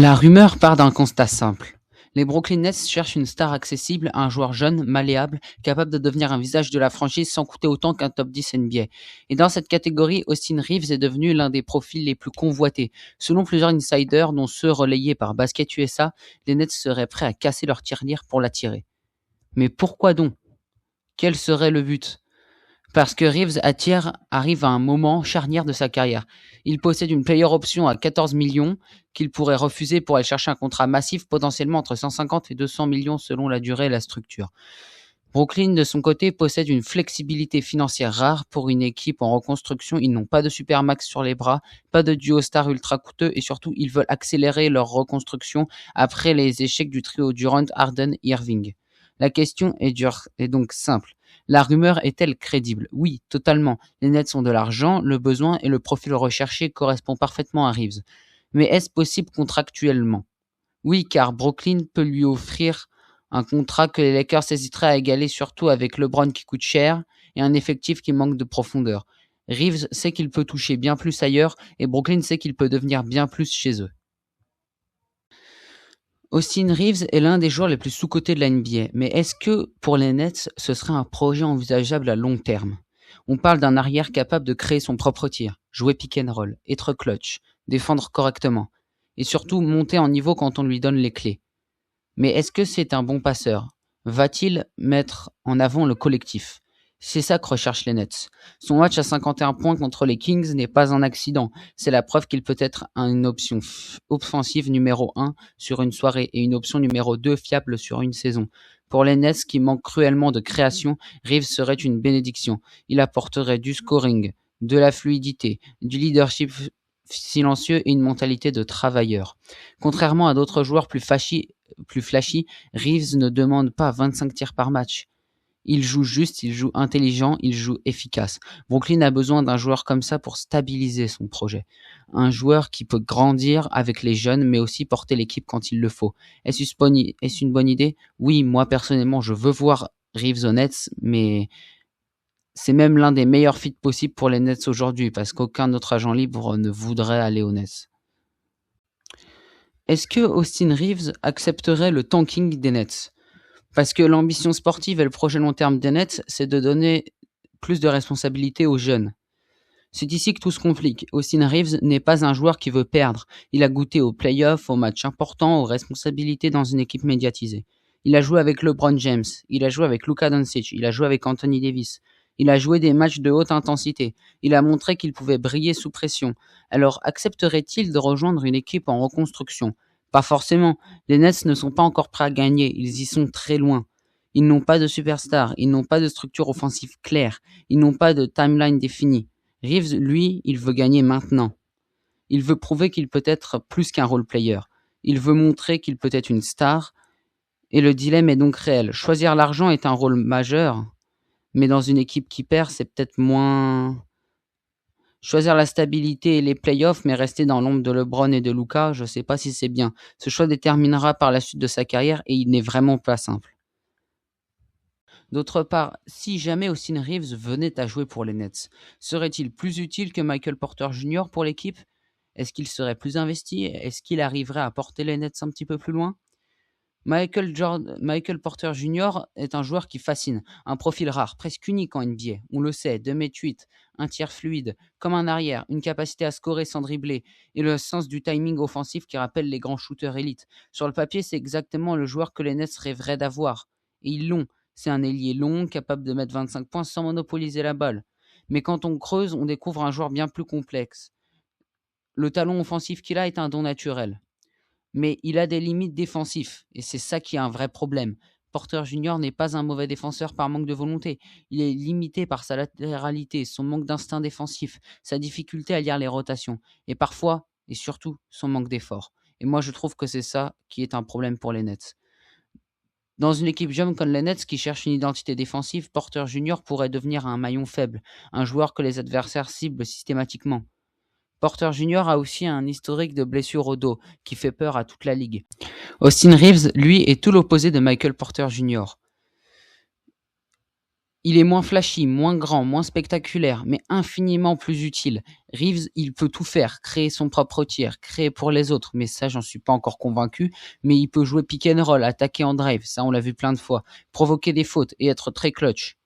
La rumeur part d'un constat simple. Les Brooklyn Nets cherchent une star accessible, un joueur jeune, malléable, capable de devenir un visage de la franchise sans coûter autant qu'un top 10 NBA. Et dans cette catégorie, Austin Reeves est devenu l'un des profils les plus convoités. Selon plusieurs insiders, dont ceux relayés par Basket USA, les Nets seraient prêts à casser leur tirelire pour l'attirer. Mais pourquoi donc? Quel serait le but? Parce que Reeves arrive à un moment charnière de sa carrière. Il possède une player option à 14 millions qu'il pourrait refuser pour aller chercher un contrat massif potentiellement entre 150 et 200 millions selon la durée et la structure. Brooklyn, de son côté, possède une flexibilité financière rare pour une équipe en reconstruction. Ils n'ont pas de supermax sur les bras, pas de duo star ultra coûteux et surtout, ils veulent accélérer leur reconstruction après les échecs du trio Durant, Harden, Irving. La question est donc simple. La rumeur est-elle crédible? Oui, totalement. Les Nets ont de l'argent, le besoin et le profil recherché correspond parfaitement à Reeves. Mais est-ce possible contractuellement? Oui, car Brooklyn peut lui offrir un contrat que les Lakers hésiteraient à égaler, surtout avec LeBron qui coûte cher et un effectif qui manque de profondeur. Reeves sait qu'il peut toucher bien plus ailleurs et Brooklyn sait qu'il peut devenir bien plus chez eux. Austin Reeves est l'un des joueurs les plus sous-cotés de la NBA, mais est-ce que pour les Nets, ce serait un projet envisageable à long terme? On parle d'un arrière capable de créer son propre tir, jouer pick and roll, être clutch, défendre correctement, et surtout monter en niveau quand on lui donne les clés. Mais est-ce que c'est un bon passeur? Va-t-il mettre en avant le collectif? C'est ça que recherchent les Nets. Son match à 51 points contre les Kings n'est pas un accident. C'est la preuve qu'il peut être une option offensive numéro 1 sur une soirée et une option numéro 2 fiable sur une saison. Pour les Nets qui manquent cruellement de création, Reeves serait une bénédiction. Il apporterait du scoring, de la fluidité, du leadership silencieux et une mentalité de travailleur. Contrairement à d'autres joueurs plus flashy, Reeves ne demande pas 25 tirs par match. Il joue juste, il joue intelligent, il joue efficace. Brooklyn a besoin d'un joueur comme ça pour stabiliser son projet. Un joueur qui peut grandir avec les jeunes, mais aussi porter l'équipe quand il le faut. Est-ce une bonne idée? Oui, moi personnellement, je veux voir Reeves aux Nets, mais c'est même l'un des meilleurs fits possibles pour les Nets aujourd'hui, parce qu'aucun autre agent libre ne voudrait aller aux Nets. Est-ce que Austin Reeves accepterait le tanking des Nets? Parce que l'ambition sportive et le projet long terme des Nets, c'est de donner plus de responsabilités aux jeunes. C'est ici que tout se complique. Austin Reeves n'est pas un joueur qui veut perdre. Il a goûté aux playoffs, aux matchs importants, aux responsabilités dans une équipe médiatisée. Il a joué avec LeBron James, il a joué avec Luka Doncic, il a joué avec Anthony Davis. Il a joué des matchs de haute intensité. Il a montré qu'il pouvait briller sous pression. Alors accepterait-il de rejoindre une équipe en reconstruction? Pas forcément. Les Nets ne sont pas encore prêts à gagner. Ils y sont très loin. Ils n'ont pas de superstar. Ils n'ont pas de structure offensive claire. Ils n'ont pas de timeline définie. Reeves, lui, il veut gagner maintenant. Il veut prouver qu'il peut être plus qu'un role player. Il veut montrer qu'il peut être une star. Et le dilemme est donc réel. Choisir l'argent est un rôle majeur, mais dans une équipe qui perd, c'est peut-être moins... Choisir la stabilité et les playoffs, mais rester dans l'ombre de LeBron et de Luka, je ne sais pas si c'est bien. Ce choix déterminera par la suite de sa carrière et il n'est vraiment pas simple. D'autre part, si jamais Austin Reeves venait à jouer pour les Nets, serait-il plus utile que Michael Porter Jr. pour l'équipe? Est-ce qu'il serait plus investi? Est-ce qu'il arriverait à porter les Nets un petit peu plus loin? Michael Porter Jr. est un joueur qui fascine, un profil rare, presque unique en NBA. On le sait, 2,8 m, un tir fluide, comme un arrière, une capacité à scorer sans dribbler et le sens du timing offensif qui rappelle les grands shooters élites. Sur le papier, c'est exactement le joueur que les Nets rêveraient d'avoir. Et ils l'ont. C'est un ailier long, capable de mettre 25 points sans monopoliser la balle. Mais quand on creuse, on découvre un joueur bien plus complexe. Le talent offensif qu'il a est un don naturel. Mais il a des limites défensives, et c'est ça qui est un vrai problème. Porter Jr. n'est pas un mauvais défenseur par manque de volonté. Il est limité par sa latéralité, son manque d'instinct défensif, sa difficulté à lire les rotations, et parfois, et surtout, son manque d'effort. Et moi, je trouve que c'est ça qui est un problème pour les Nets. Dans une équipe jeune comme les Nets qui cherche une identité défensive, Porter Jr. pourrait devenir un maillon faible, un joueur que les adversaires ciblent systématiquement. Porter Jr. a aussi un historique de blessures au dos qui fait peur à toute la ligue. Austin Reeves, lui, est tout l'opposé de Michael Porter Jr. Il est moins flashy, moins grand, moins spectaculaire, mais infiniment plus utile. Reeves, il peut tout faire, créer son propre tir, créer pour les autres, mais ça, j'en suis pas encore convaincu. Mais il peut jouer pick and roll, attaquer en drive, ça, on l'a vu plein de fois, provoquer des fautes et être très clutch.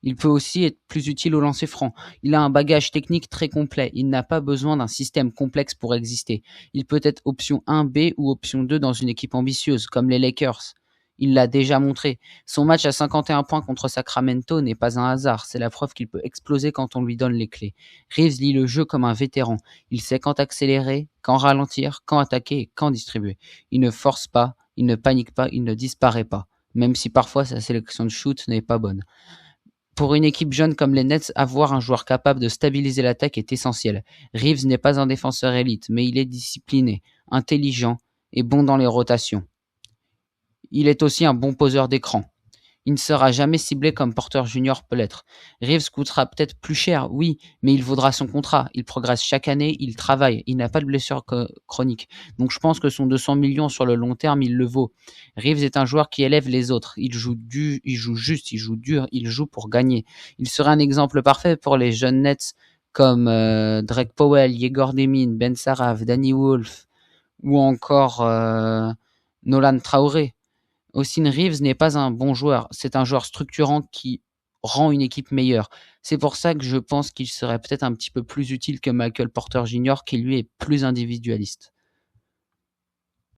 Il peut aussi être plus utile au lancer franc. Il a un bagage technique très complet. Il n'a pas besoin d'un système complexe pour exister. Il peut être option 1B ou option 2 dans une équipe ambitieuse, comme les Lakers. Il l'a déjà montré. Son match à 51 points contre Sacramento n'est pas un hasard. C'est la preuve qu'il peut exploser quand on lui donne les clés. Reeves lit le jeu comme un vétéran. Il sait quand accélérer, quand ralentir, quand attaquer et quand distribuer. Il ne force pas, il ne panique pas, il ne disparaît pas. Même si parfois sa sélection de shoot n'est pas bonne. Pour une équipe jeune comme les Nets, avoir un joueur capable de stabiliser l'attaque est essentiel. Reeves n'est pas un défenseur élite, mais il est discipliné, intelligent et bon dans les rotations. Il est aussi un bon poseur d'écran. Il ne sera jamais ciblé comme Porter Junior peut l'être. Reeves coûtera peut-être plus cher, oui, mais il vaudra son contrat. Il progresse chaque année, il travaille, il n'a pas de blessure chronique. Donc je pense que son 200 millions sur le long terme, il le vaut. Reeves est un joueur qui élève les autres. Il joue juste, il joue dur, il joue pour gagner. Il serait un exemple parfait pour les jeunes Nets comme Drake Powell, Yegor Demin, Ben Saraf, Danny Wolf ou encore Nolan Traoré. Austin Reeves n'est pas un bon joueur, c'est un joueur structurant qui rend une équipe meilleure. C'est pour ça que je pense qu'il serait peut-être un petit peu plus utile que Michael Porter Jr., qui lui est plus individualiste.